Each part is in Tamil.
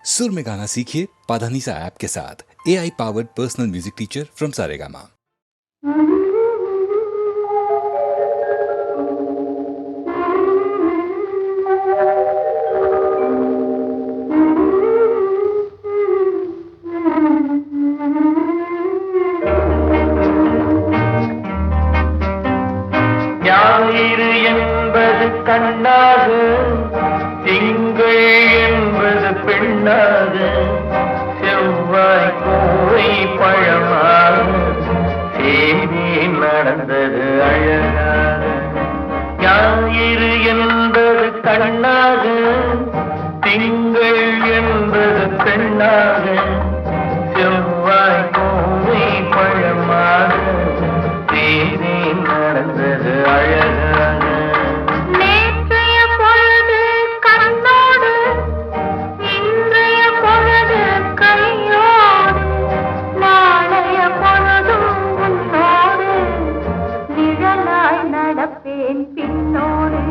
सुर में गाना सीखिए पाधानीसा ऐप के साथ। AI powered personal music teacher from Saregama. ஞாயிறு என்பது கண்ணாக, திங்கள் என்பது பெண்ணாக, செவ்வாய் கோவை பழமாக, சேமி நடந்தது அழகாக. ஞாயிறு என்பது கண்ணாக, திங்கள் என்பது பெண்ணாக, செவ்வாய் கோவை பழமாக, சேமி நடந்தது அழகாக. நேற்றைய பொழுது கண்ணோடு, இன்றைய பொழுது கையோடு, நாளைய பொழுதும் உன்னோடு, நிழலாய் நடப்பேன் பின்னோடு.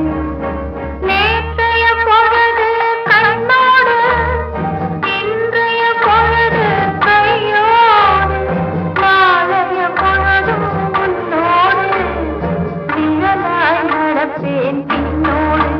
நேற்றைய பொழுது கண்ணோடு, இன்றைய பொழுது கையோடு, நாளைய பொழுதும் உன்னோடு, நிழலாய் நடப்பேன் பின்னோடு.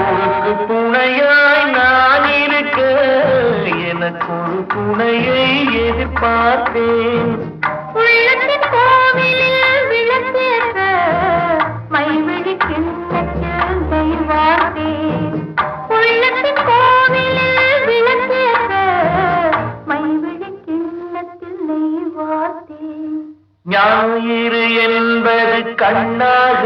ஊருக்கு துணையாய் நான் இருக்க, எனக்கு ஒரு துணையை எதிர்பார்த்தேன். உள்ளத்தின் கோவிலில் விளக்கேற்ற, மைவிழி கிண்ணத்தில் நெய் வார்த்தேன். உள்ளத்தின் கோவிலில் விளக்கேற்ற, மைவிழி கிண்ணத்தில் நெய் வார்த்தேன். ஞாயிறு என்பது கண்ணாக,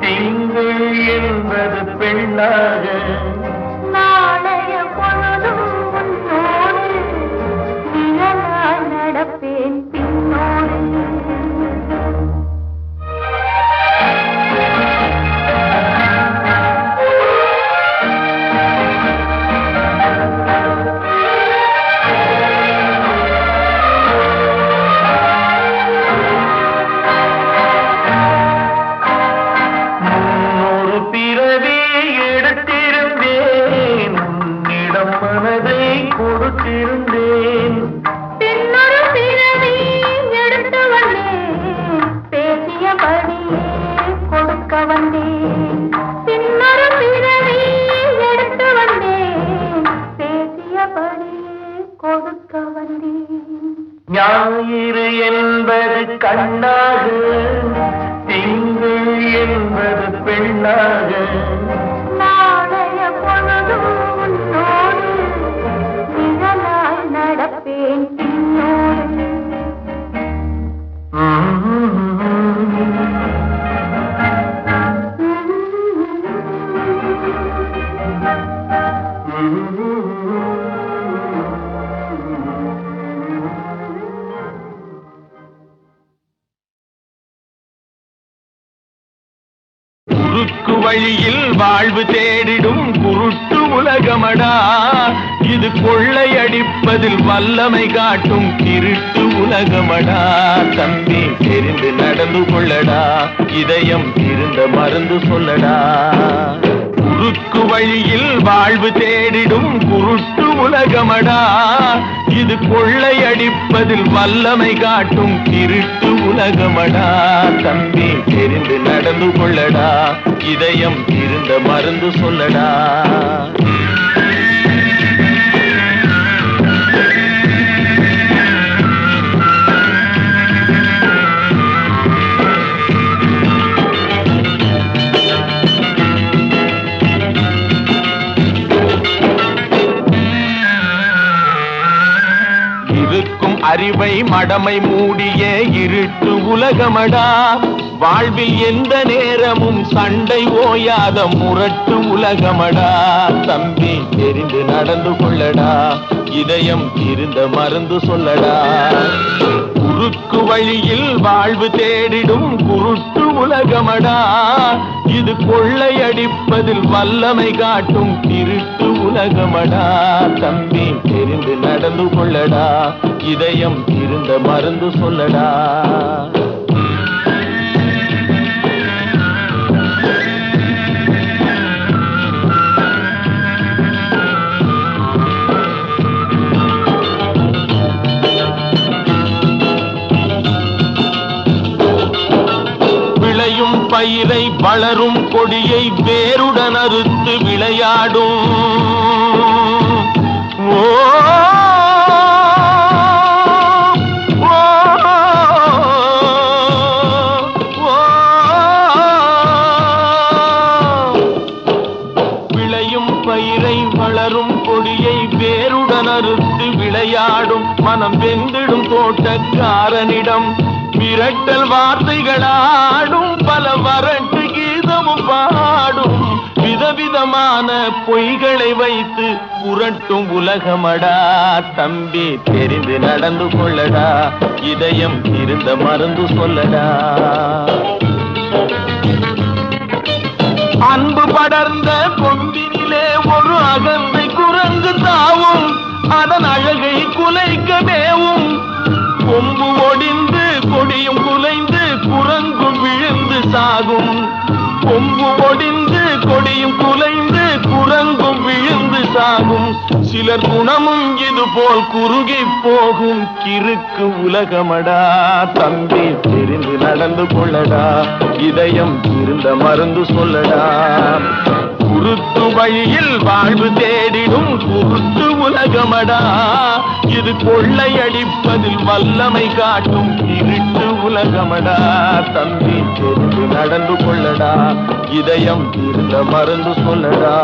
திங்கள் என்பது பெண்ணாக, நாளைய பொழுதும் உன்னோடு, நிழலாய் நடப்பேன் பின்னோடு. ஒரு பிறவி எடுத்திருந்தேன், உன்னிடம் மனதை கொடுத்திருந்தேன். பின்னொரு பிறவி எடுத்து வந்தேன், பேசியபடியே கொடுக்க வந்தேன். பின்னொரு பிறவி எடுத்து வந்தேன், பேசியபடியே கொடுக்க வந்தேன். ஞாயிறு என்பது கண்ணாக, திங்கள் என்பது பெண்ணாக, நாளைய பொழுதும் உன்னோடு, நிழலாய் நடப்பேன் பின்னோடு. குறுக்கு வழியில் வாழ்வு தேடிடும் குருட்டு உலகமடா, இது கொள்ளையடிப்பதில் வல்லமை காட்டும் திருட்டு உலகமடா. தம்பி தெரிந்து நடந்து கொள்ளடா, இதயம் இருந்த மருந்து சொல்லடா. குறுக்கு வழியில் வாழ்வு தேடிடும் குருட்டு உலகமடா, இது கொள்ளையடிப்பதில் வல்லமை காட்டும் திருட்டு உலகமடா. தம்பி தெரிந்து நடந்து கொள்ளடா, இதயம் இருந்த மருந்து சொல்லடா. இருக்கும் அறிவை மடமை மூடிய இருட்டு உலகமடா. வாழ்வில் எந்த நேரமும் சண்டை ஓயாத முரட்டு உலகமடா. தம்பி தெரிந்து நடந்து கொள்ளடா, இதயம் இருந்த மருந்து சொல்லடா. குறுக்கு வழியில் வாழ்வு தேடிடும் குருட்டு உலகமடா. இது கொள்ளையடிப்பதில் வல்லமை காட்டும் திருட்டு உலகமடா. தம்பி தெரிந்து நடந்து கொள்ளடா, இதயம் இருந்த மருந்து சொல்லடா. பயிரை வளரும் கொடியை வேருடன் அறுத்து விளையாடும். ஓ விளையும் பயிரை வளரும் கொடியை வேருடன் அறுத்து விளையாடும். மனம் வெந்திடும் தோட்டக்காரனிடம் விரட்டல் வார்த்தைகளாடும். பல வரட்டு கீதமும் பாடும். விதவிதமான பொய்களை வைத்து புரட்டும் உலகமடா. தம்பி தெரிந்து நடந்து கொள்ளடா, இதயம் இருந்த மருந்து சொல்லடா. அன்பு படர்ந்த கொம்பினிலே ஒரு அகந்தை குரங்கு தாவும். அதன் அழகை குலைக்க மேவும். கொம்பு ஒடிந்து கொடியும் குலைந்து குரங்கும் விழுந்து சாகும். கொம்பு ஒடிந்து கொடியும் குலைந்து குரங்கும் விழுந்து சாகும். சிலர் குணமும் இது போல் குறுகி போகும் கிறுக்கு உலகமடா. தம்பி தெரிந்து நடந்து கொள்ளடா, இதயம் இருந்த மருந்து சொல்லடா. குருட்டு வழியில் வாழ்வு தேடிடும் குருட்டு உலகமடா. இது கொள்ளையடிப்பதில் வல்லமை காட்டும் இருட்டு உலகமடா. தம்பி தெரிந்து நடந்து கொள்ளடா, இதயம் இருந்த மருந்து சொல்லடா.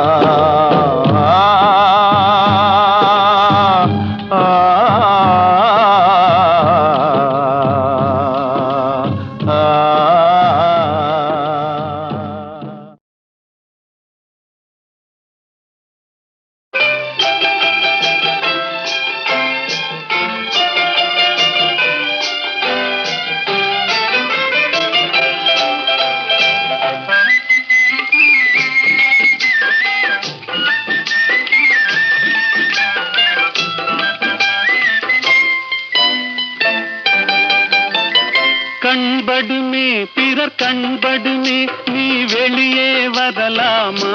கண்படுமே பிறர் கண்படுமே நீ வெளியே வரலாமா?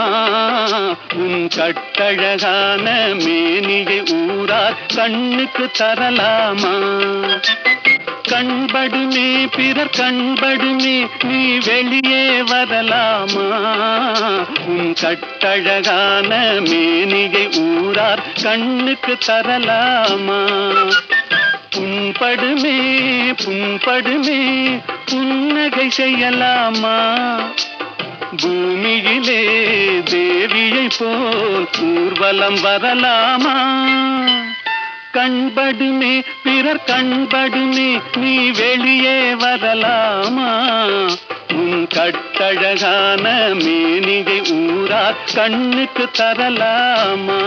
உன் கட்டழகான மேனியை ஊரார் கண்ணுக்கு தரலாமா? கண்படுமே பிறர் கண்படுமே நீ வெளியே வரலாமா? உன் கட்டழகான மேனியை ஊரார் கண்ணுக்கு தரலாமா? புண்படுமே புண்படுமே புன்னகை செய்யலாமா? பூமியிலே தேவியை போல் ஊர்வலம் வரலாமா? கண்படுமே பிறர் கண்படுமே நீ வெளியே வரலாமா? உன் கட்டழகான மேனிகை ஊரார் கண்ணுக்கு தரலாமா?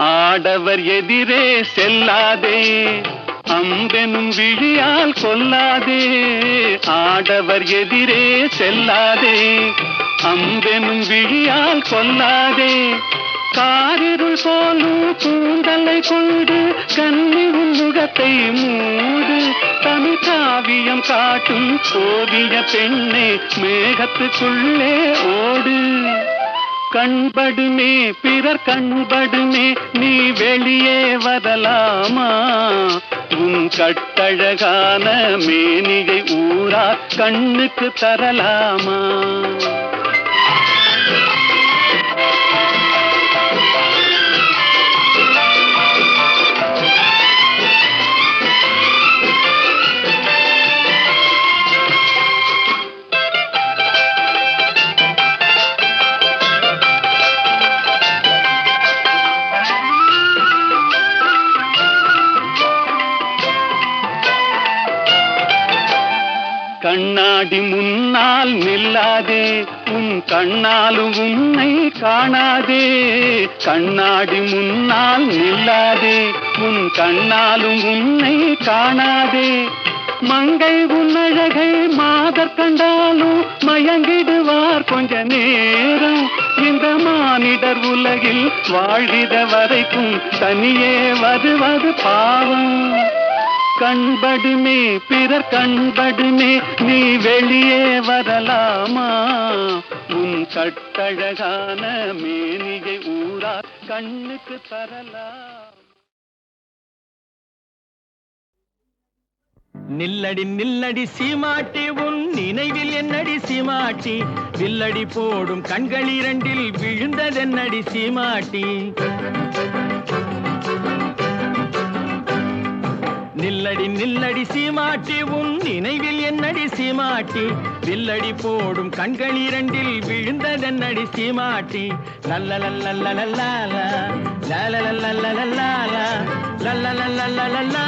ஆடவர் எதிரே செல்லாதே, அம்பெனும் விழியால் கொல்லாதே. ஆடவர் எதிரே செல்லாதே, அம்பெனும் விழியால் கொல்லாதே. காரிருள் போலும் கூந்தலை கொண்டு கன்னி முகத்தை மூடு. தமிழ் காவியம் காட்டும் ஓவிய பெண்ணே மேகத்துக்குள்ளே ஓடு. கண்படுமே பிறர் கண்படுமே நீ வெளியே வரலாமா? உன் கட்டழகான மேனியை ஊரா கண்ணுக்கு தரலாமா? கண்ணாடி முன்னால் நில்லாதே, உன் கண்ணாலும் உன்னை காணாதே. கண்ணாடி முன்னால் நில்லாதே, உன் கண்ணாலும் உன்னை காணாதே. மங்கை உன்னழகை மாதர் கண்டாலும் மயங்கிடுவார் கொஞ்ச நேரம். இந்த மானிடர் உலகில் வாழ்கிற வரைக்கும் தனியே வருவது பாவம். கண்படுமே பிறர் கண்படுமே, நீ வெளியே வரலாமா? உன் கட்டழகான மேனியை ஊரா கண்ணுக்கு தரலாம். நில்லடி நில்லடி சீமாட்டி, உன் நினைவில் என்னடி சீமாட்டி? வில்லடி போடும் கண்கள் இரண்டில் விழுந்ததென்னடி சீமாட்டி? நில்லடி நில்லடி சீமாட்டி, உன் நினைவில் என்னடி சீமாட்டி? வில்லடி போடும் கண்கள் இரண்டில் விழுந்ததென்னடி சீமாட்டி? லல்லலல்லல்லலல்லா லல்லலல்லல்லல்லா லல்லலல்லல்லல்லா.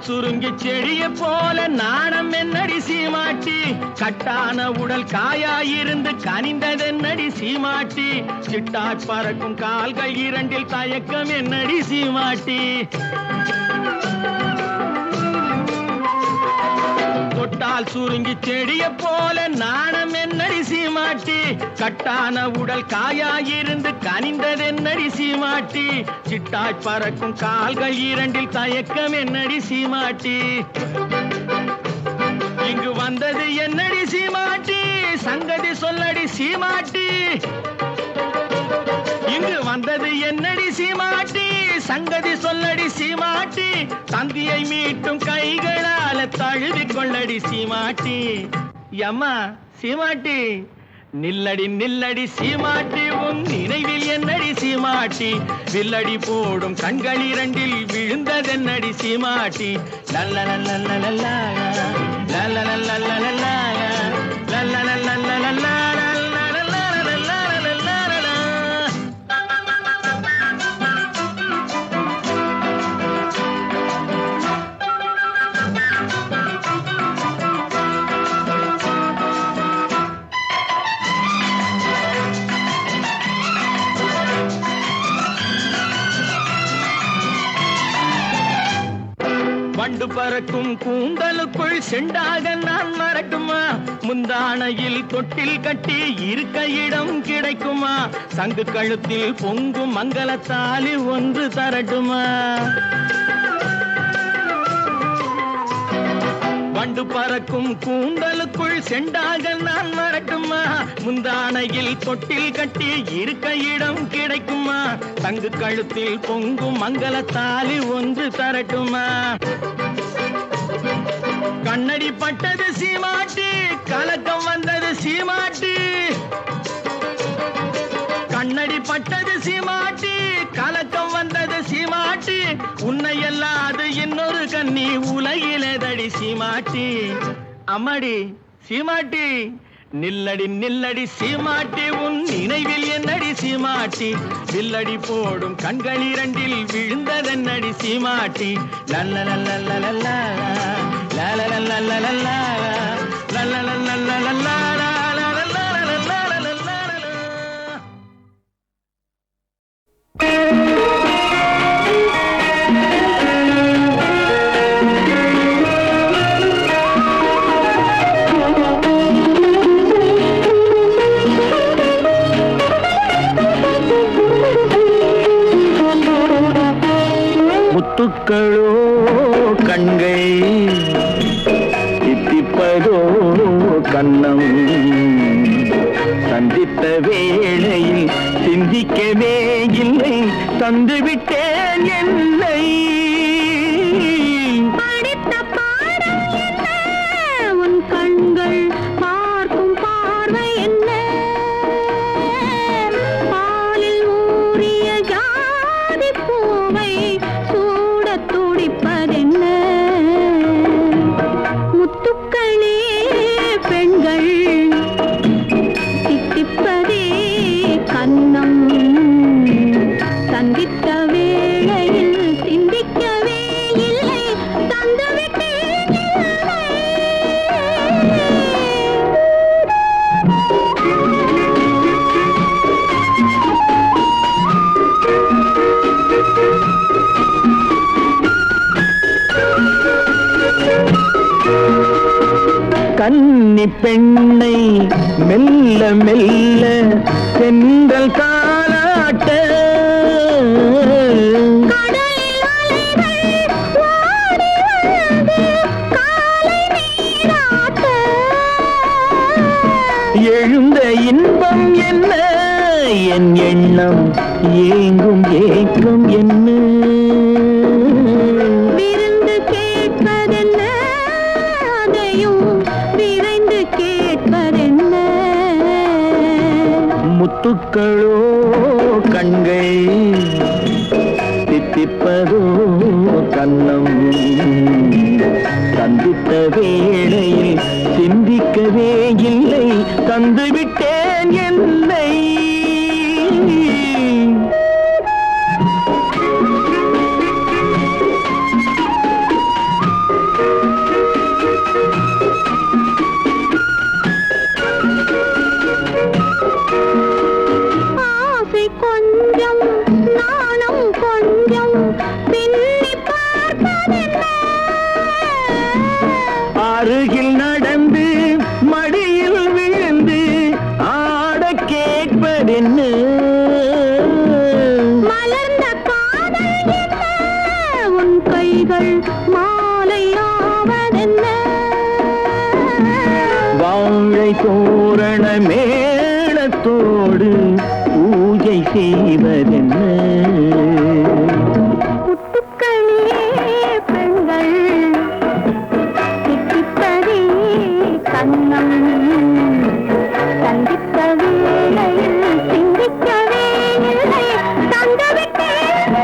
சுருங்கி செடிய போல நாணம் என்னடி சீமாட்டி? கட்டான உடல் காயாயிருந்து கனிந்ததென்னடி சீமாட்டி? சிட்டாட் பறக்கும் கால்கள் இரண்டில் தயக்கம் என்னடி சீமாட்டி? தொட்டால் சுருங்கி செடிய போல நாணம் என்னடி சீமாட்டி? கட்டான உடல் காயாயிருந்து கனிந்ததென்னடி சீமாட்டி? சிட்டாய் பறக்கும் கால்கள் இரண்டில் தயக்கம் என்னடி சீமாட்டி? இங்கு வந்தது என்னடி சீமாட்டி? சங்கதி சொல்லடி சீமாட்டி. இங்கு வந்தது என்னடி சீமாட்டி? சங்கதி சொல்லடி சீமாட்டி. தந்தியை மீட்டும் கைகளால தழுவி கொள்ளடி சீமாட்டி. அம்மா சீமாட்டி, நில்லடி நில்லடி சீமாட்டி, உன் நினைவில் என்னடி சீமாட்டி? வில்லடி போடும் கண்கள் இரண்டில் விழுந்ததென்னடி சீமாட்டி? லல்லலல்லல்லல்லா லல்லலல்லல்லல்லா லல்லலல்லல்லல்லா. வண்டு பறக்கும் கூந்தலுக்குள் செண்டாக நான் வரட்டுமா? முந்தானையில் தொட்டில் கட்டி இருக்க இடம் கிடைக்குமா? சங்கு கழுத்தில் பொங்கும் மங்களத்தாலி ஒன்று தரட்டுமா? வண்டு பறக்கும் கூந்தலுக்குள் செண்டாக நான் வரட்டுமா? முந்தானையில் தொட்டில் கட்டி இருக்க இடம் கிடைக்குமா? தங்கு கழுத்தில் பொங்கும் மங்களத்தாலி ஒன்று தரட்டுமா? கண்ணடி பட்டது சீமாட்டி, கலக்கம் வந்தது சீமாட்டி. கண்ணடி பட்டது சீமாட்டி, கலக்கம் வந்தது சீமாட்டி. உன்னை அல்லாது இன்னொரு கண்ணி உலகிலேதடி சீமாட்டி. அம்மாடி சீமாட்டி, நில்லடி நில்லடி சீமாட்டி, உன் நினைவில் என்னடி சீமாட்டி? வில்லடி போடும் கண்கள் இரண்டில் விழுந்ததென்னடி சீமாட்டி? லல்லலல்லல்லல்லா லல்லலல்லல்லல்லா லல்லலல்லல்லல்லா. முத்துக்களோ கண்கள் தித்திப்பதோ கண்ணம் சந்தித்த வேளையில் சிந்திக்கவே இல்லை தந்துவிட்டேன் என்னை படித்த பாடம் என்ன உன் கண்கள் பார்க்கும் பார்வை என்ன பாலில் ஊறிய ஜாதி பூவை சூடத் துடிப்பதென்ன முத்துக்களே பெண்கள் தித்திப்பதே கண்ணம் சந்தித்த வேளையில் சிந்திக்கவே இல்லை தந்துவிட்டேன் இல்லை. கன்னி பெண்ணை மெல்ல மெல்ல சென்றல் காலாட்ட கடலில் அலைகள் ஓடி வந்து காலை நீராட்ட எழுந்த இன்பம் என்ன என் எண்ணம் ஏங்கும் ஏக்கம் என்ன விருந்து கேட்பதென்ன அதையும் விரைந்து கேட்பதென்ன முத்துக்களோ கண்கள் தித்திப்பதோ கண்ணம் சந்தித்த வேளையில் சிந்திக்கவே இல்லை தந்துவிட்டேன் என்னை ஆசை கொஞ்சம் நாணம் கொஞ்சம் பின்னி பார்ப்பதென்ன அருகில் நடந்து மடியில் விழுந்து ஆட கேட்பதென்ன மலர்ந்த காதல் என்ன உன் கைகள் மாலையாவதென்ன வாழை தோரண மேளத்தோடு பூஜை செய்வதென்ன முத்துக்களே பெண்கள் தித்திப்பதே கண்ணம் சந்தித்த வேளையில் சிந்திக்கவே இல்லை தந்துவிட்டேன்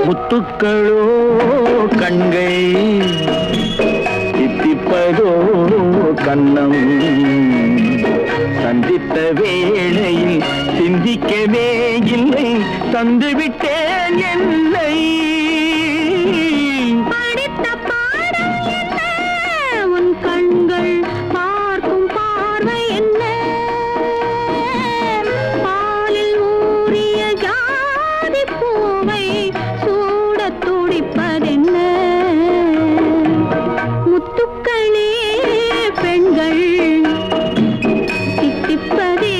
முத்துக்களோ கண்கள் தித்திப்பதோ கண்ணம் சந்தித்த வேளையில் சிந்திக்கவே இல்லை தந்துவிட்டேன் என்னை படித்த பாடம் என்ன உன் கண்கள் பார்க்கும் பார்வை என்ன பாலில் ஊறிய ஜாதி பூவை சூடத் துடிப்பதென்ன முத்துக்களே பெண்கள் தித்திப்பதே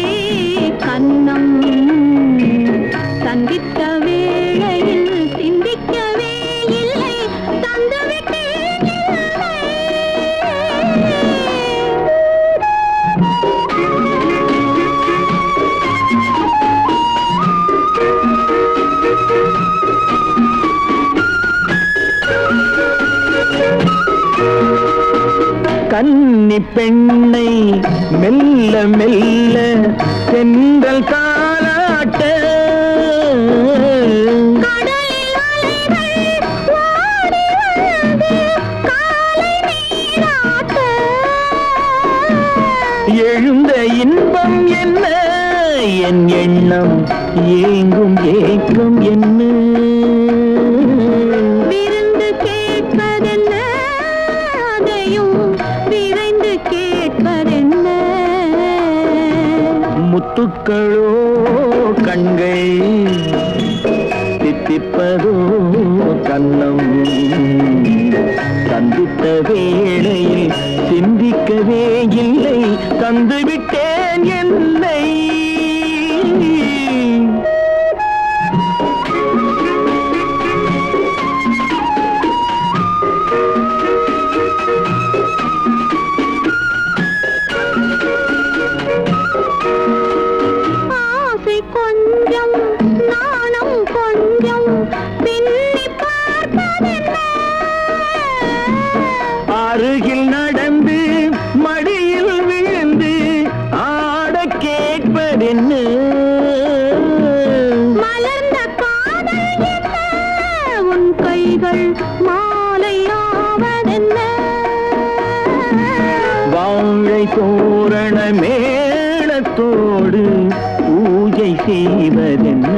கண்ணம் சந்தித்த வேளையில் சிந்திக்கவே இல்லை தந்துவிட்டேன் இல்லை. கன்னி பெண்ணை மெல்ல மெல்ல சென்றல் காலாட்ட கடலில் அலைகள் ஓடி வந்து காலை நீராட்ட என் எண்ணம் ஏங்கும் ஏக்கம் என்ன விருந்து கேட்பதென்ன அதையும் விரைந்து கேட்பதென்ன முத்துக்களோ கண்கள் தித்திப்பதோ கண்ணம் சந்தித்த வேளையில் சிந்திக்கவே இல்லை தந்துவிட்டேன் என்னை ஆசை கொஞ்சம் நாணம் கொஞ்சம் பின்னி பார்ப்பதென்ன அருகில் நடந்து மடியில் விழுந்து ஆட கேட்பதென்ன மலர்ந்த காதல் என்ன உன் கைகள் மாலையாவதென்ன வாழை தோரண மேளத்தோடு பூஜை செய்வதென்ன